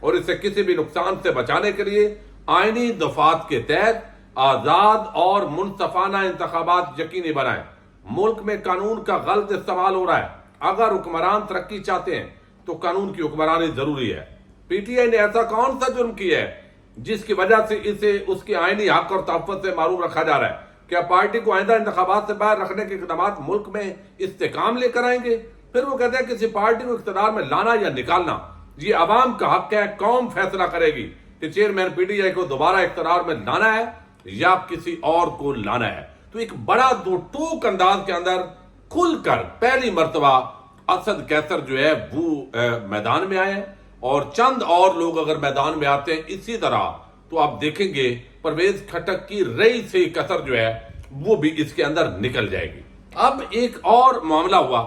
اور اسے کسی بھی نقصان سے بچانے کے لیے آئینی دفعات کے تحت آزاد اور منصفانہ انتخابات یقینی بنائیں۔ ملک میں قانون کا غلط استعمال ہو رہا ہے۔ اگر حکمران ترقی چاہتے ہیں تو قانون کی حکمرانی ضروری ہے۔ پی ٹی آئی نے ایسا کون سا جرم کیا ہے جس کی وجہ سے اسے اس کے آئینی حق اور تحفظ سے محروم رکھا جا رہا ہے؟ کیا پارٹی کو آئندہ انتخابات سے باہر رکھنے کے اقدامات ملک میں استحکام لے کر آئیں گے؟ پھر وہ کہتے ہیں کسی پارٹی کو اقتدار میں لانا یا نکالنا یہ عوام کا حق ہے، قوم فیصلہ کرے گی کہ چیئرمین پی ٹی آئی کو دوبارہ اقتدار میں لانا ہے یا کسی اور کو لانا ہے۔ تو ایک بڑا دو ٹوک انداز کے اندر کھل کر پہلی مرتبہ اسد کیسر جو ہے وہ میدان میں آئے ہیں، اور چند اور لوگ اگر میدان میں آتے ہیں اسی طرح تو آپ دیکھیں گے پرویز خٹک کی رئی سے کسر جو ہے وہ بھی اس کے اندر نکل جائے گی۔ اب ایک اور معاملہ ہوا،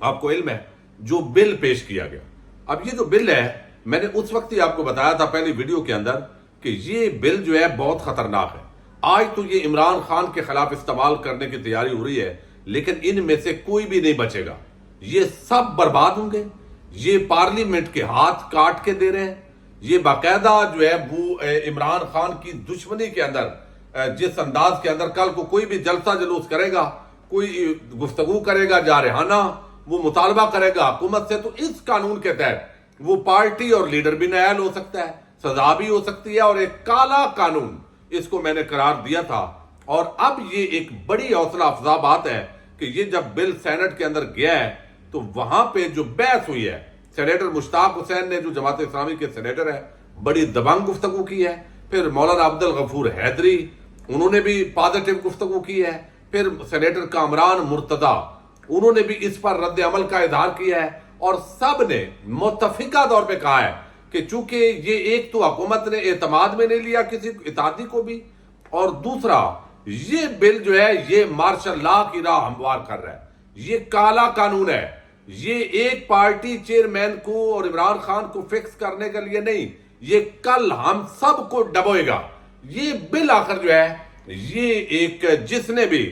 آپ کو علم ہے، جو بل پیش کیا گیا۔ اب یہ جو بل ہے، میں نے اس وقت ہی آپ کو بتایا تھا پہلی ویڈیو کے اندر کہ یہ بل جو ہے بہت خطرناک ہے۔ آج تو یہ عمران خان کے خلاف استعمال کرنے کی تیاری ہو رہی ہے، لیکن ان میں سے کوئی بھی نہیں بچے گا، یہ سب برباد ہوں گے۔ یہ پارلیمنٹ کے ہاتھ کاٹ کے دے رہے ہیں۔ یہ باقاعدہ جو ہے وہ عمران خان کی دشمنی کے اندر جس انداز کے اندر کل کو کوئی بھی جلسہ جلوس کرے گا، کوئی گفتگو کرے گا جارحانہ، وہ مطالبہ کرے گا حکومت سے، تو اس قانون کے تحت وہ پارٹی اور لیڈر بھی نااہل ہو سکتا ہے، سزا بھی ہو سکتی ہے، اور ایک کالا قانون اس کو میں نے قرار دیا تھا۔ اور اب یہ ایک بڑی حوصلہ افزا بات ہے کہ یہ جب بل سینٹ کے اندر گیا ہے تو وہاں پہ جو بحث ہوئی ہے، سینیٹر مشتاق حسین نے جو جماعت اسلامی کے سینیٹر ہے بڑی دبنگ گفتگو کی ہے، پھر مولانا عبد الغفور حیدری انہوں نے بھی پازیٹیو گفتگو کی ہے، پھر سینیٹر کامران مرتضی انہوں نے بھی اس پر رد عمل کا اظہار کیا ہے، اور سب نے متفقہ طور پہ کہا ہے کہ چونکہ یہ ایک تو حکومت نے اعتماد میں نہیں لیا کسی اتحادی کو بھی، اور دوسرا یہ بل جو ہے یہ مارشل لا کی راہ ہموار کر رہا ہے، یہ کالا قانون ہے، یہ ایک پارٹی چیئرمین کو اور عمران خان کو فکس کرنے کے لیے نہیں، یہ کل ہم سب کو ڈبوئے گا۔ یہ بل آخر جو ہے یہ ایک جس نے بھی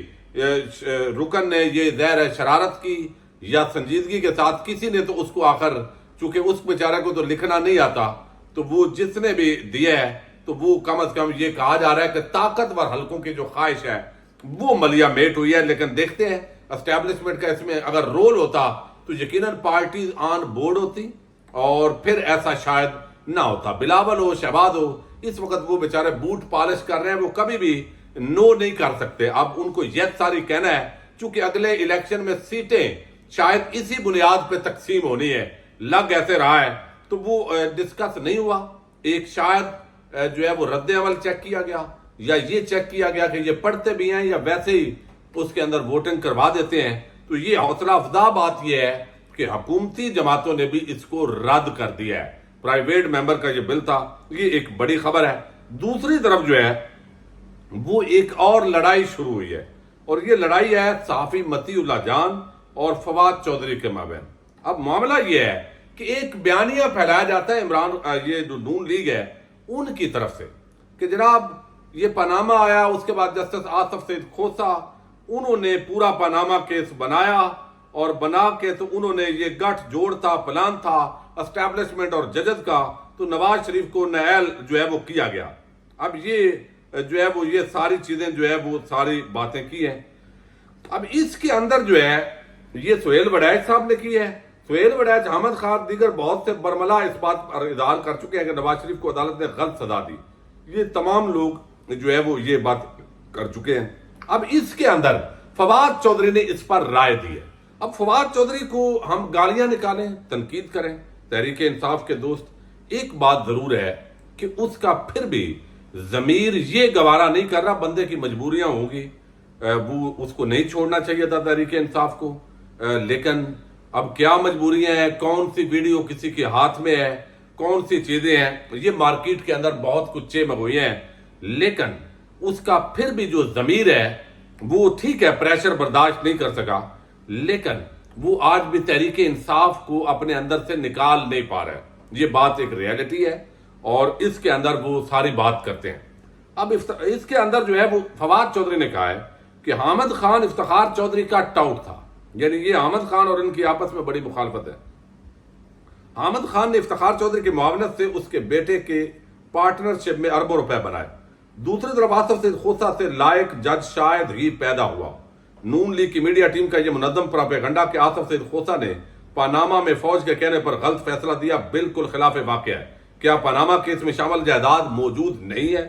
رکن نے یہ ظاہر شرارت کی یا سنجیدگی کے ساتھ کسی نے تو اس کو آخر چونکہ اس بیچارے کو تو لکھنا نہیں آتا تو وہ جس نے بھی دیا ہے تو وہ کم از کم یہ کہا جا رہا ہے کہ طاقتور حلقوں کی جو خواہش ہے وہ ملیا میٹ ہوئی ہے۔ لیکن دیکھتے ہیں اسٹیبلشمنٹ کا اس میں اگر رول ہوتا تو یقیناً پارٹیز آن بورڈ ہوتی اور پھر ایسا شاید نہ ہوتا۔ بلاول ہو، شہباز ہو، اس وقت وہ بیچارے بوٹ پالش کر رہے ہیں، وہ کبھی بھی نو نہیں کر سکتے۔ اب ان کو یہ ساری کہنا ہے چونکہ اگلے الیکشن میں سیٹیں شاید اسی بنیاد پہ تقسیم ہونی ہے، لگ ایسے رہا ہے تو وہ ڈسکس نہیں ہوا۔ ایک شاید جو ہے وہ رد عمل چیک کیا گیا یا یہ چیک کیا گیا کہ یہ پڑھتے بھی ہیں یا ویسے ہی اس کے اندر ووٹنگ کروا دیتے ہیں۔ تو یہ حوصلہ افزا بات یہ ہے کہ حکومتی جماعتوں نے بھی اس کو رد کر دیا ہے۔ پرائیویٹ ممبر کا یہ بل تھا، یہ ایک بڑی خبر ہے۔ دوسری طرف جو ہے وہ ایک اور لڑائی شروع ہوئی ہے، اور یہ لڑائی ہے صحافی مطیع اللہ جان اور فواد چودھری کے مابین۔ اب معاملہ یہ ہے کہ ایک بیانیہ پھیلایا جاتا ہے یہ جو نون لیگ ہے ان کی طرف سے کہ جناب یہ پاناما آیا، اس کے بعد جسٹس آصف سعید کھوسا انہوں نے پورا پاناما کیس بنایا، اور بنا کے تو انہوں نے یہ گٹھ جوڑ تھا، پلان تھا اسٹیبلشمنٹ اور ججز کا، تو نواز شریف کو نائل جو ہے وہ کیا گیا۔ اب یہ جو ہے وہ یہ ساری چیزیں جو ہے وہ ساری باتیں کی ہیں۔ اب اس کے اندر جو ہے یہ سہیل وڈیچ صاحب نے کی ہے۔ سہیل وڈیچ، احمد خان، دیگر بہت سے برملا اس بات پر اظہار کر چکے ہیں کہ نواز شریف کو عدالت نے غلط سزا دی۔ یہ تمام لوگ جو ہے وہ یہ بات کر چکے ہیں۔ اب اس کے اندر فواد چودھری نے اس پر رائے دی ہے۔ اب فواد چودھری کو ہم گالیاں نکالیں، تنقید کریں، تحریک انصاف کے دوست، ایک بات ضرور ہے کہ اس کا پھر بھی ضمیر یہ گوارا نہیں کر رہا، بندے کی مجبوریاں ہوں گی، وہ اس کو نہیں چھوڑنا چاہیے تھا تحریک انصاف کو، لیکن اب کیا مجبوریاں ہیں، کون سی ویڈیو کسی کے ہاتھ میں ہے، کون سی چیزیں ہیں، یہ مارکیٹ کے اندر بہت کچھ مگوئیاں ہیں، لیکن اس کا پھر بھی جو ضمیر ہے وہ ٹھیک ہے پریشر برداشت نہیں کر سکا، لیکن وہ آج بھی تحریک انصاف کو اپنے اندر سے نکال نہیں پا رہا ہے۔ یہ بات ایک ریالٹی ہے اور اس کے اندر وہ ساری بات کرتے ہیں۔ اب اس کے اندر جو ہے وہ فواد چودھری نے کہا ہے کہ حامد خان افتخار چودھری کا ٹاؤٹ تھا، یعنی یہ حامد خان اور ان کی آپس میں بڑی مخالفت ہے۔ احمد خان نے افتخار چودھری کی معاونت سے اس کے بیٹے کے پارٹنرشپ میں اربوں روپے بنائے. دوسری طرف آصف سعید خوسا سے لائق جج شاید ہی پیدا ہوا. نون لیگ کی میڈیا ٹیم کا یہ منظم پراپیگنڈا کہ آصف سعید خوسا نے پاناما میں فوج کے کہنے پر غلط فیصلہ دیا بالکل خلاف واقعہ ہے. کیا پاناما کیس میں شامل جائیداد موجود نہیں ہے؟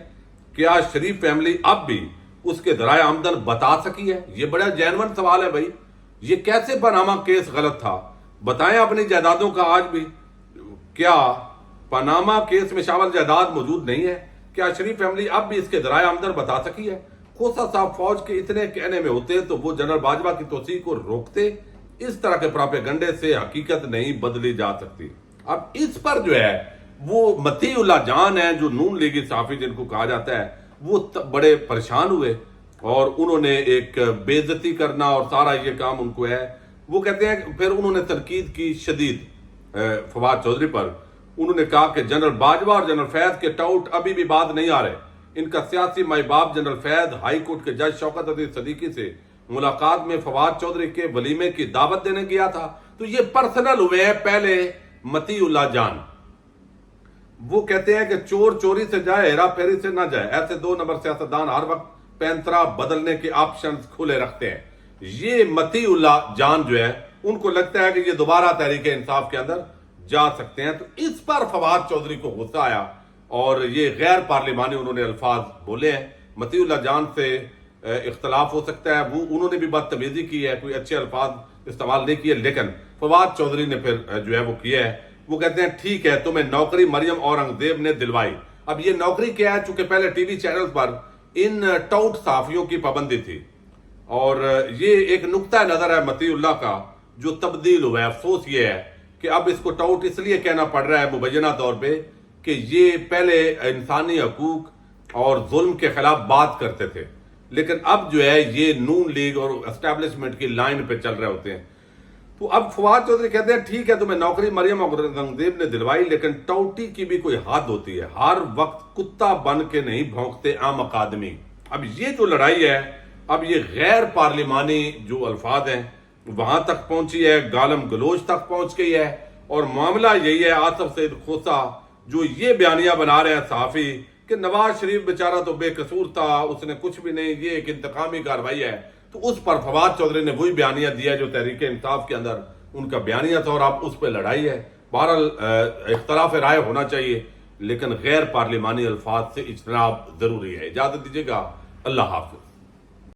کیا شریف فیملی اب بھی اس کے ذرائع آمدن بتا سکی ہے؟ یہ بڑا جینون سوال ہے بھائی. یہ کیسے پاناما کیس غلط تھا؟ بتائیں اپنی جائیدادوں کا آج بھی. کیا پاناما کیس میں شامل جائیداد موجود نہیں ہے؟ کیا شریف فیملی اب بھی اس کے ذرائع آمدن بتا سکی ہے؟ خوسا صاحب فوج کے اتنے کہنے میں ہوتے تو وہ جنرل باجوہ کی توسیع کو روکتے. اس طرح کے پراپیگنڈے سے حقیقت نہیں بدلی جا سکتی. اب اس پر جو ہے وہ مطیع اللہ جان ہیں جو نون لیگی صحافی جن کو کہا جاتا ہے، وہ بڑے پریشان ہوئے اور انہوں نے ایک بے عزتی کرنا اور سارا یہ کام ان کو ہے. وہ کہتے ہیں پھر انہوں نے تنقید کی شدید فواد چودھری پر. انہوں نے کہا کہ جنرل باجوہ اور جنرل فیض کے ٹاؤٹ ابھی بھی بات نہیں آ رہے. ان کا سیاسی مائی باپ جنرل فیض ہائی کورٹ کے جج شوکت عزیز صدیقی سے ملاقات میں فواد چودھری کے ولیمے کی دعوت دینے گیا تھا. تو یہ پرسنل ہوئے ہیں پہلے مطیع اللہ جان. وہ کہتے ہیں کہ چور چوری سے جائے ہیرا پھیری سے نہ جائے. ایسے 2 نمبر سیاستدان ہر وقت پینترا بدلنے کے آپشنز کھلے رکھتے ہیں. یہ مطیع اللہ جان جو ہے ان کو لگتا ہے کہ یہ دوبارہ تحریک انصاف کے اندر جا سکتے ہیں. تو اس پر فواد چودھری کو غصہ آیا اور یہ غیر پارلیمانی انہوں نے الفاظ بولے ہیں. مطیع اللہ جان سے اختلاف ہو سکتا ہے، وہ انہوں نے بھی بدتمیزی کی ہے، کوئی اچھے الفاظ استعمال نہیں کیے، لیکن فواد چودھری نے پھر جو ہے وہ کیا ہے. وہ کہتے ہیں ٹھیک ہے تمہیں نوکری مریم اورنگزیب نے دلوائی. اب یہ نوکری کیا ہے؟ چونکہ پہلے ٹی وی چینل پر ان ٹاؤٹ صحافیوں کی پابندی تھی اور یہ ایک نقطہ نظر ہے مطیع اللہ کا جو تبدیل ہوا ہے. افسوس یہ ہے کہ اب اس کو ٹاؤٹ اس لیے کہنا پڑ رہا ہے مبینہ طور پہ کہ یہ پہلے انسانی حقوق اور ظلم کے خلاف بات کرتے تھے، لیکن اب جو ہے یہ نون لیگ اور اسٹیبلشمنٹ کی لائن پہ چل رہے ہوتے ہیں. تو اب فواد چودھری کہتے ہیں ٹھیک ہے تمہیں نوکری مریم اورنگزیب نے دلوائی، لیکن ٹاؤٹی کی بھی کوئی حد ہوتی ہے. ہر وقت کتا بن کے نہیں بھونکتے عام آدمی. اب یہ جو لڑائی ہے اب یہ غیر پارلیمانی جو الفاظ ہیں وہاں تک پہنچی ہے، گالم گلوچ تک پہنچ گئی ہے. اور معاملہ یہی ہے آصف سعید خوسا جو یہ بیانیہ بنا رہے ہیں صحافی کہ نواز شریف بیچارہ تو بے قصور تھا، اس نے کچھ بھی نہیں، یہ ایک انتقامی کارروائی ہے. تو اس پر فواد چودھری نے وہی بیانیہ دیا جو تحریک انصاف کے اندر ان کا بیانیہ تھا اور اب اس پہ لڑائی ہے. بہرحال اختلاف رائے ہونا چاہیے لیکن غیر پارلیمانی الفاظ سے اجتناب ضروری ہے. اجازت دیجیے گا. اللہ حافظ.